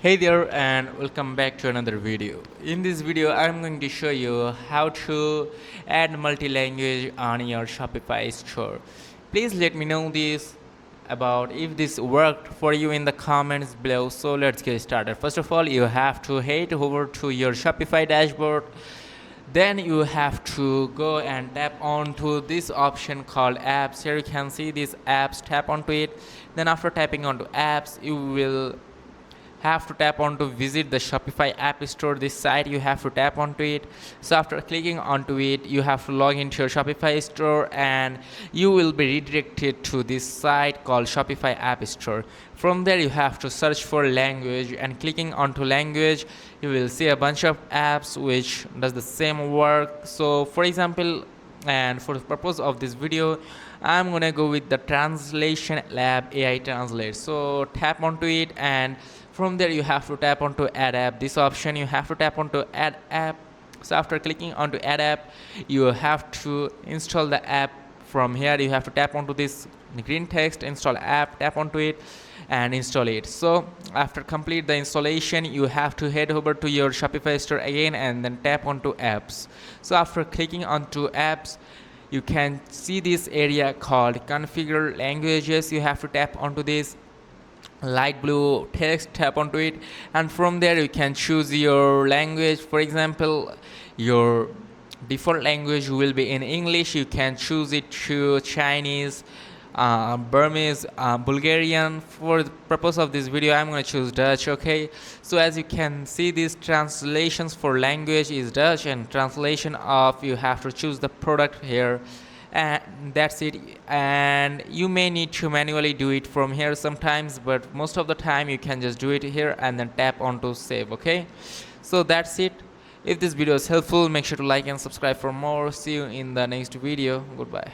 Hey there and welcome back to another video. In this video I'm going to show you how to add multi-language on your Shopify store. Please let me know this about if this worked for you in the comments below. So let's get started. First of all, you have to head over to your Shopify dashboard. Then you have to go and tap onto this option called apps. Here you can see these apps, tap onto it. Then after tapping onto apps, you will have to tap on to visit the Shopify app store. This site you have to tap onto it. So after clicking onto it, you have to log into your Shopify store and you will be redirected to this site called Shopify app store. From there you have to search for language, and clicking onto language you will see a bunch of apps which does the same work. So for example, and for the purpose of this video, I'm gonna go with the translation lab AI translate. So tap onto it, and from there you have to tap onto add app. This option you have to tap onto add app. So after clicking onto add app, you have to install the app. From here you have to tap onto this green text install app, tap onto it and install it. So after complete the installation, you have to head over to your Shopify store again and then tap onto apps. So after clicking onto apps, you can see this area called configure languages. You have to tap onto this light blue text, tap onto it, and from there you can choose your language. For example, your default language will be in English. You can choose it to Chinese, Burmese, Bulgarian. For the purpose of this video, I'm going to choose Dutch. Okay, so as you can see, these translations for language is Dutch, and translation of you have to choose the product here, and that's it. And you may need to manually do it from here sometimes, but most of the time you can just do it here and then tap onto save. Okay, so that's it. If this video is helpful, make sure to like and subscribe for more. See you in the next video. Goodbye.